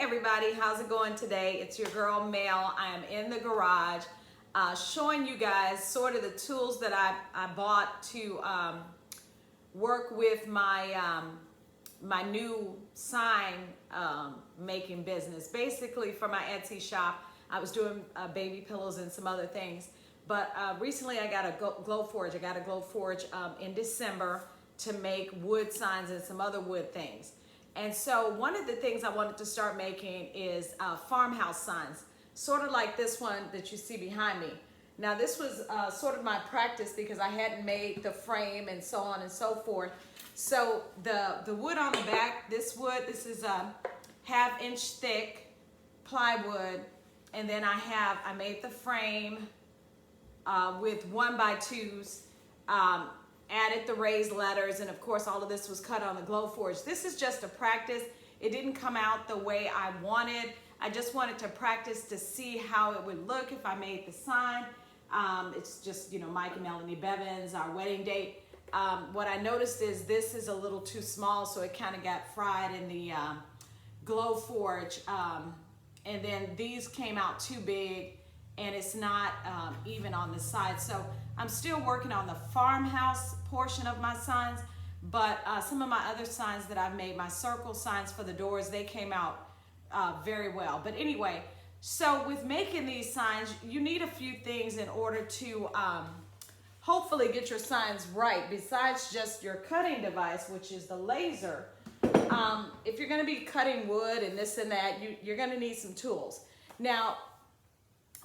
everybody, how's it going today? It's your girl Mel. I am in the garage showing you guys sort of the tools that I bought to work with my my new sign making business. Basically for my Etsy shop, I was doing baby pillows and some other things, but recently I got a glow forge. I got a glow forge in December to make wood signs and some other wood things. And so one of the things I wanted to start making is farmhouse signs, sort of like this one that you see behind me. Now this was sort of my practice because I hadn't made the frame and so on and so forth. So the wood on the back, this is a 1/2 inch thick plywood, and then I made the frame with 1x2s, added the raised letters, and of course all of this was cut on the glow forge. This is just a practice. It didn't come out the way I wanted. I just wanted to practice to see how it would look if I made the sign. It's just, you know, Mike and Melanie Bevins, our wedding date. What I noticed is this is a little too small, so it kind of got fried in the glow forge. And then these came out too big, and it's not even on the side. So I'm still working on the farmhouse portion of my signs, but some of my other signs that I've made, my circle signs for the doors, they came out very well. But anyway, so with making these signs, you need a few things in order to hopefully get your signs right, besides just your cutting device, which is the laser. If you're gonna be cutting wood and this and that, you're gonna need some tools. Now,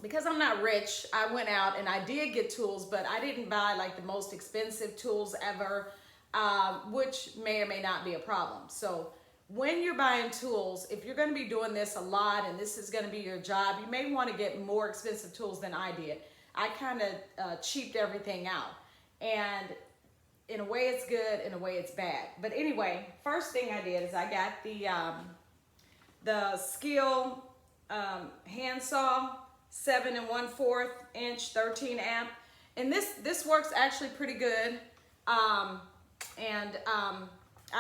because I'm not rich, I went out and I did get tools, but I didn't buy like the most expensive tools ever, which may or may not be a problem. So when you're buying tools, if you're gonna be doing this a lot and this is gonna be your job, you may wanna get more expensive tools than I did. I kind of cheaped everything out. And in a way it's good, in a way it's bad. But anyway, first thing I did is I got the Skill Handsaw 7 1/4 inch 13 amp, and this works actually pretty good. I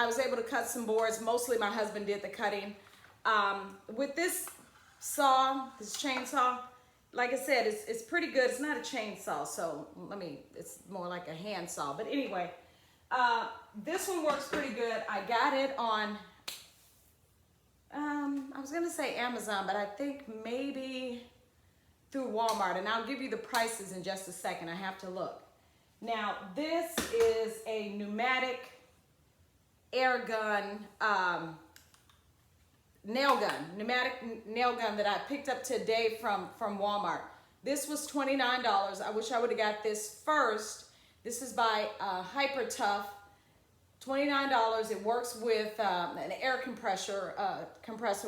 was able to cut some boards. Mostly my husband did the cutting. With this saw, this chainsaw, like I said, it's pretty good. It's not a chainsaw, so it's more like a handsaw. But anyway, this one works pretty good. I got it on, I was gonna say Amazon, but I think maybe through Walmart, and I'll give you the prices in just a second. I have to look. Now, this is a pneumatic air gun, pneumatic nail gun that I picked up today from Walmart. This was $29. I wish I would have got this first. This is by Hyper Tough. $29. It works with an air compressor,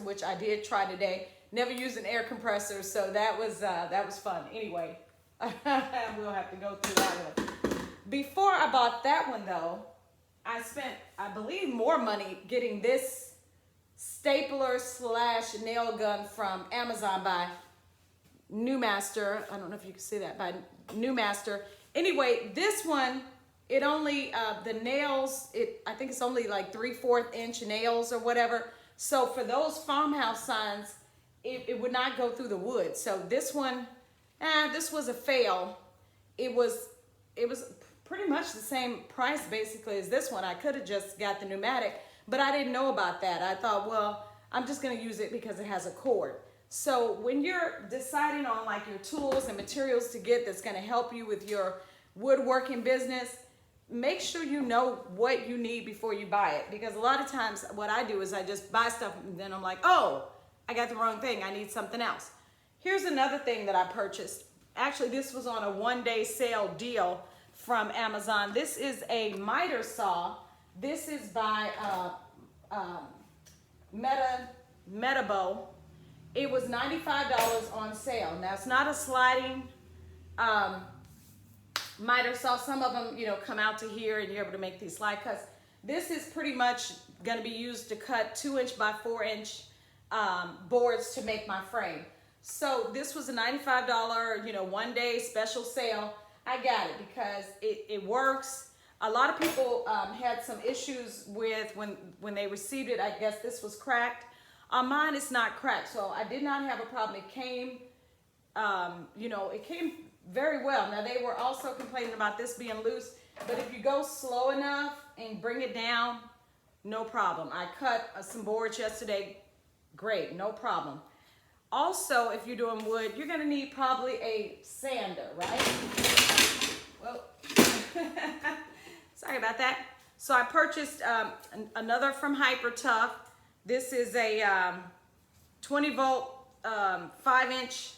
which I did try today. Never used an air compressor, so that was fun. Anyway, we'll have to go through that one. Before I bought that one though, I spent, I believe, more money getting this stapler / nail gun from Amazon by Newmaster. I don't know if you can see that, by Newmaster. Anyway, this one, it only, the nails, I think it's only like 3/4 inch nails or whatever. So for those farmhouse signs, it would not go through the wood. So this one, this was a fail. It was pretty much the same price basically as this one. I could have just got the pneumatic, but I didn't know about that. I thought, well, I'm just gonna use it because it has a cord. So when you're deciding on like your tools and materials to get that's gonna help you with your woodworking business, make sure you know what you need before you buy it. Because a lot of times what I do is I just buy stuff and then I'm like, oh, I got the wrong thing. I need something else. Here's another thing that I purchased. Actually, this was on a one-day sale deal from Amazon. This is a miter saw. This is by Metabow. It was $95 on sale. Now, it's not a sliding miter saw. Some of them, you know, come out to here and you're able to make these slide cuts. This is pretty much going to be used to cut 2 inch by 4 inch boards to make my frame. So this was a $95, you know, one-day special sale. I got it because it works. A lot of people had some issues with when they received it. I guess this was cracked. On mine, it's not cracked, so I did not have a problem. It came, you know, it came very well. Now, they were also complaining about this being loose, but if you go slow enough and bring it down, no problem. I cut some boards yesterday. Great, no problem. Also, if you're doing wood, you're gonna need probably a sander, right? Well, sorry about that. So I purchased another from Hyper Tough. This is a 20 volt, 5-inch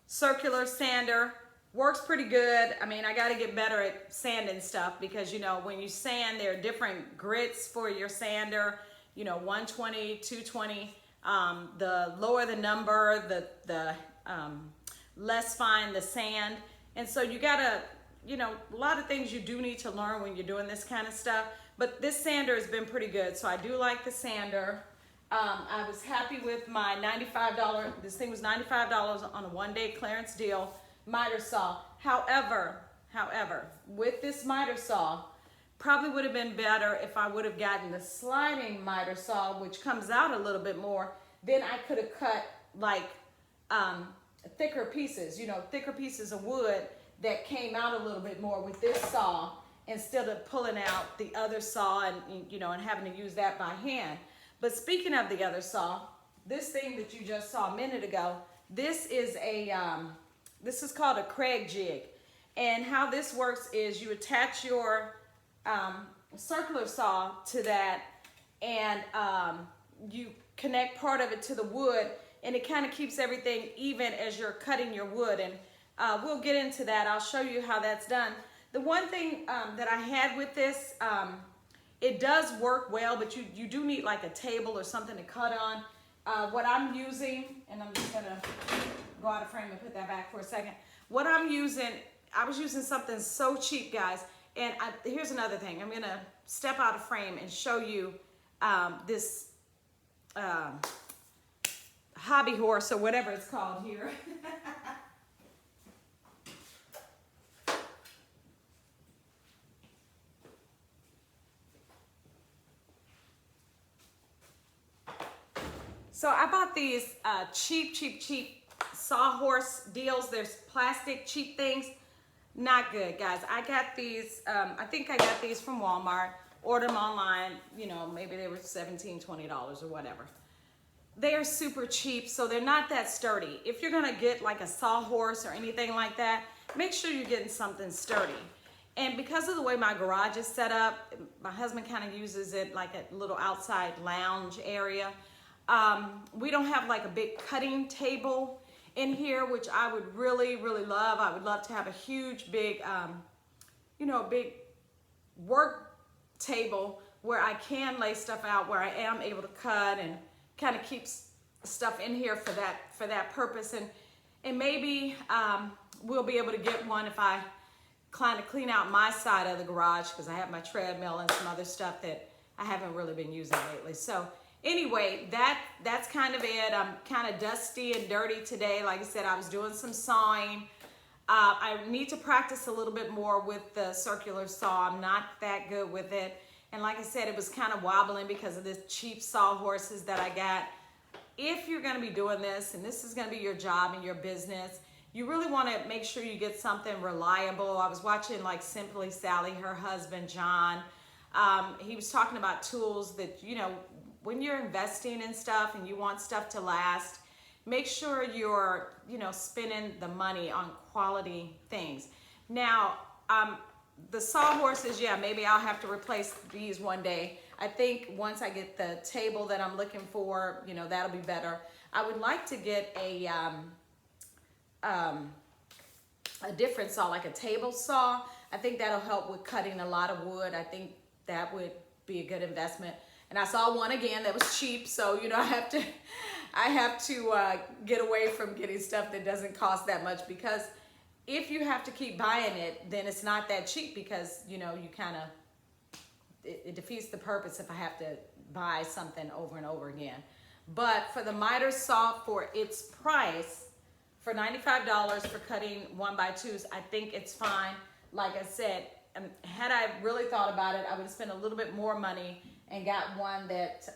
circular sander. Works pretty good. I mean, I gotta get better at sanding stuff because, you know, when you sand, there are different grits for your sander, you know, 120, 220. The lower the number, the less fine the sand. And so you gotta, you know, a lot of things you do need to learn when you're doing this kind of stuff. But this sander has been pretty good, so I do like the sander. I was happy with my $95, this thing was $95 on a one-day clearance deal, miter saw. However, with this miter saw, probably would have been better if I would have gotten the sliding miter saw, which comes out a little bit more. Then I could have cut like thicker pieces, you know, thicker pieces of wood that came out a little bit more with this saw instead of pulling out the other saw and, you know, and having to use that by hand. But speaking of the other saw, this thing that you just saw a minute ago, this is a, this is called a Kreg Jig. And how this works is you attach your circular saw to that, and you connect part of it to the wood, and it kind of keeps everything even as you're cutting your wood. And we'll get into that. I'll show you how that's done. The one thing that I had with this, it does work well, but you do need like a table or something to cut on. What I'm using, and I'm just gonna go out of frame and put that back for a second. What I'm using, I was using something so cheap, guys. And here's another thing. I'm gonna step out of frame and show you this hobby horse or whatever it's called here. So I bought these cheap sawhorse deals. There's plastic cheap things. Not good, guys. I got these, I think I got these from Walmart. Ordered them online, you know, maybe they were $17, $20 or whatever. They are super cheap, so they're not that sturdy. If you're gonna get like a sawhorse or anything like that, make sure you're getting something sturdy. And because of the way my garage is set up, my husband kind of uses it like a little outside lounge area. We don't have like a big cutting table in here, which I would really love. I would love to have a huge, big, you know, big work table where I can lay stuff out, where I am able to cut and kind of keeps stuff in here for that purpose. And maybe we'll be able to get one if I kind of clean out my side of the garage, because I have my treadmill and some other stuff that I haven't really been using lately. So anyway, that's kind of it. I'm kind of dusty and dirty today. Like I said, I was doing some sawing. I need to practice a little bit more with the circular saw. I'm not that good with it. And like I said, it was kind of wobbling because of the cheap sawhorses that I got. If you're going to be doing this, and this is going to be your job and your business, you really want to make sure you get something reliable. I was watching like Simply Sally, her husband, John. He was talking about tools that, you know, when you're investing in stuff and you want stuff to last, make sure you're, you know, spending the money on quality things. Now, the sawhorses, yeah, maybe I'll have to replace these one day. I think once I get the table that I'm looking for, you know, that'll be better. I would like to get a different saw, like a table saw. I think that'll help with cutting a lot of wood. I think that would be a good investment. And I saw one again that was cheap, so you know I have to get away from getting stuff that doesn't cost that much, because if you have to keep buying it, then it's not that cheap, because you know you kind of it defeats the purpose if I have to buy something over and over again. But for the miter saw, for its price, for $95 for cutting 1x2s, I think it's fine. Like I said, had I really thought about it, I would have spent a little bit more money and got one that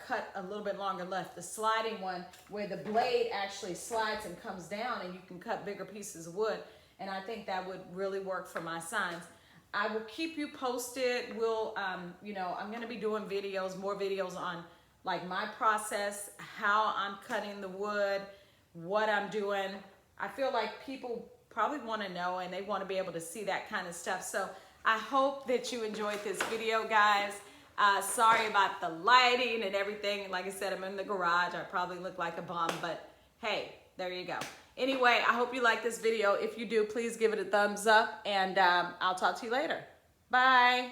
cut a little bit longer left, the sliding one where the blade actually slides and comes down and you can cut bigger pieces of wood. And I think that would really work for my signs. I will keep you posted. We'll, you know, I'm gonna be doing videos, more videos on like my process, how I'm cutting the wood, what I'm doing. I feel like people probably wanna know and they wanna be able to see that kind of stuff. So I hope that you enjoyed this video, guys. Sorry about the lighting and everything. Like I said, I'm in the garage. I probably look like a bum, but hey, there you go. Anyway, I hope you like this video. If you do, please give it a thumbs up, and I'll talk to you later. Bye.